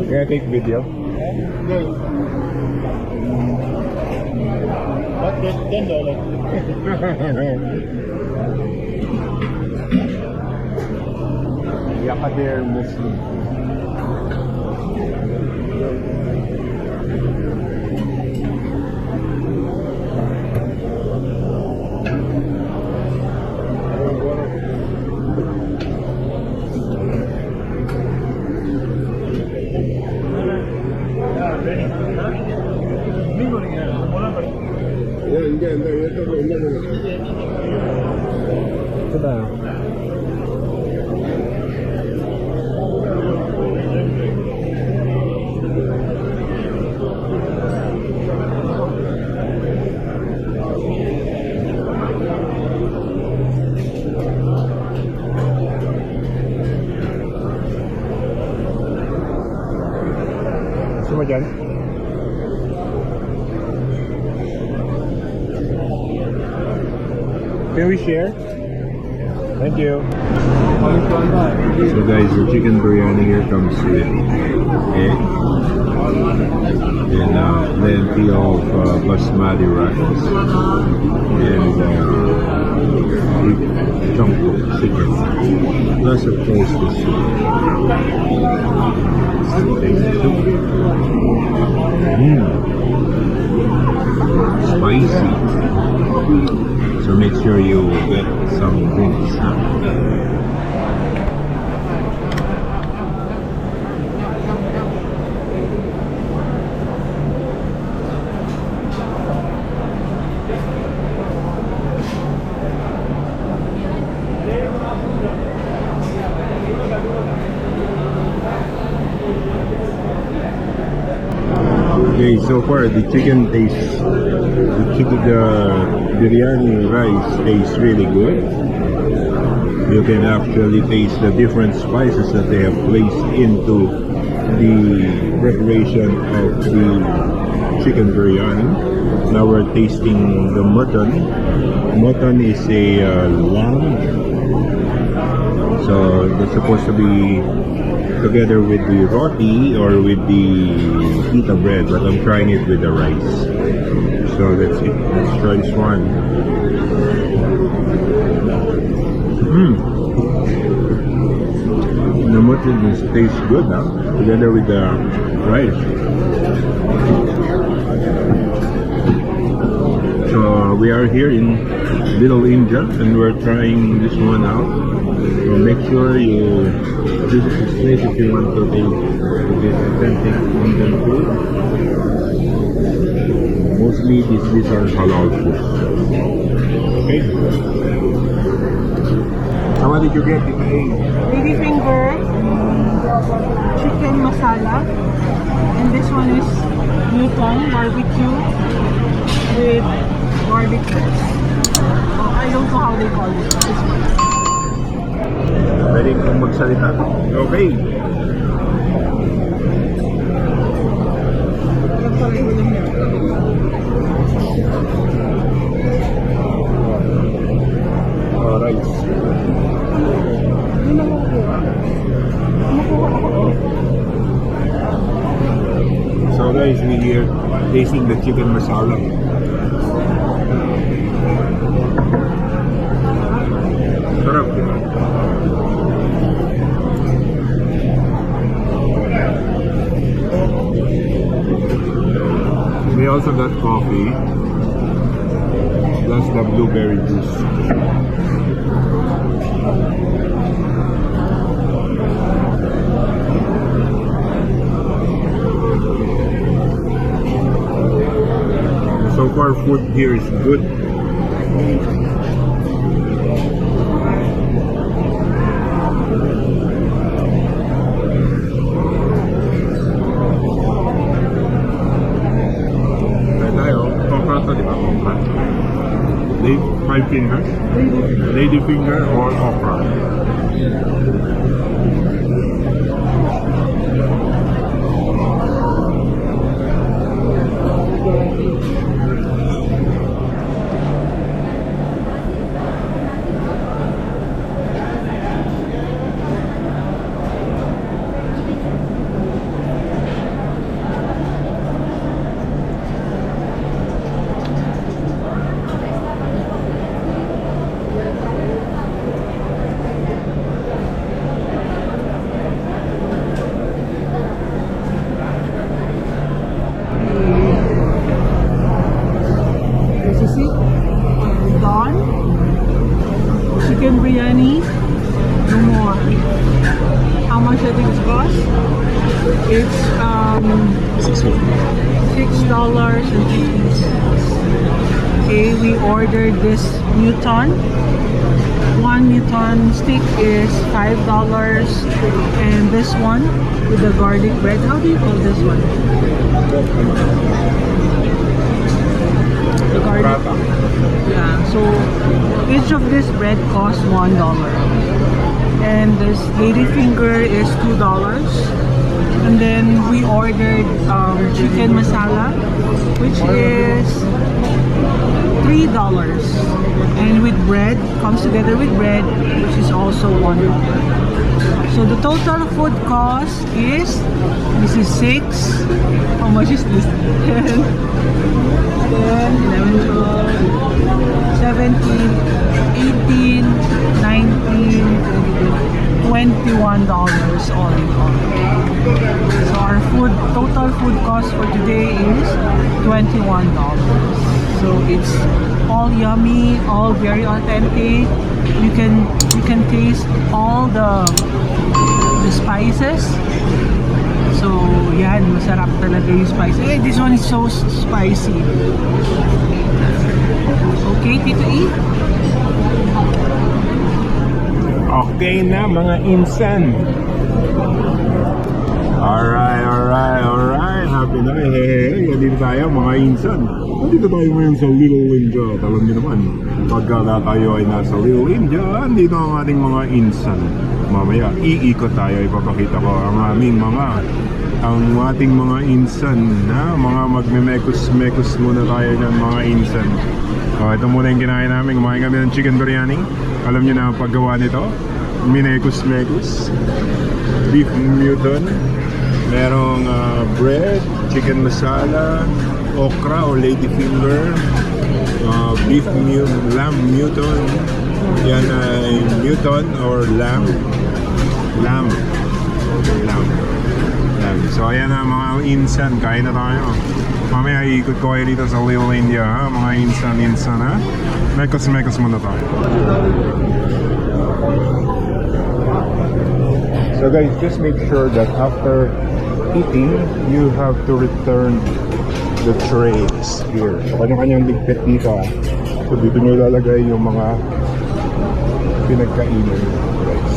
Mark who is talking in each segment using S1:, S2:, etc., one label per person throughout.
S1: Can I take video?
S2: Okay. But $10.
S1: Yakadir Muslim. Ito ba? Gusto mo dyan? Can we share? Thank you. So guys, the chicken biryani here comes with egg and plenty of basmati rice and big chunk of chicken. Plus of course the soup. Take the soup. Spicy. So make sure you get some drinks. Okay, so far the chicken tastes, the biryani rice tastes really good. You can actually taste the different spices that they have placed into the preparation of the chicken biryani. Now we're tasting the mutton. Mutton is a lamb, so that's supposed to be together with the roti or with the pita bread, but I'm trying it with the rice. So that's it. Let's try this one. The mutton tastes good now, together with the rice. So we are here in Little India and we're trying this one out. So make sure you visit this place if you want to taste this authentic Indian food. Mostly these are halal food. Okay. So what did you get?
S3: Lady finger, chicken masala, and this one is mutton barbecue with garlic sauce. Oh, I don't know how they call it. This one.
S1: Pwede kong magsalita. Okay. Rice. So guys, we here tasting the chicken masala. Sarap. We also got coffee plus the blueberry juice. So far food here is good. Five fingers, lady finger or okra.
S3: It's $6.50. Okay, we ordered this mutton. One mutton stick is $5, and this one with the garlic bread. How do you call this one? The garlic. Yeah. So each of this bread costs $1, and this lady finger is $2. And then we ordered chicken masala, which is $3, and with bread, comes together with bread, which is also $1. So the total food cost is, this is 6. How much is this? 10, 11, 12, 17, 18, 19, $21 all in all. So our total food cost for today is $21. So it's all yummy, all very authentic. You can taste all the spices. So yan, masarap talaga yung spicy. Hey, this one is so spicy. Okay, Tito E?
S1: Okay na mga insan. Alright. Hapinoy. Hey. Dito tayo mga insan. Dito tayo ngayon sa Little India. Alam niyo naman, pagka tayo ay nasa Little India, dito ang ating mga insan. Mamaya, iikot tayo. Ipapakita ko ang ating mga insan na mga magme-mekos muna tayo ng mga insan. Ito muna yung kinain namin. Kumain kami ng chicken biryani. Alam niyo na ang paggawa nito. Minekos-mekos. Beef mutton. Merong bread, chicken masala, okra or lady finger, lamb mutton. Yan ay mutton or lamb. So ayan na mga insan, kain na tayo. Mamaya iikot ko kayo dito sa Little India, ha? Mga insan ha. Mekos muna tayo. So guys, just make sure that after eating, you have to return the trays here. So kanya-kanyang ligpit dito, ha. So dito nyo lalagay yung mga pinagkainan, guys.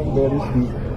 S1: Very sweet.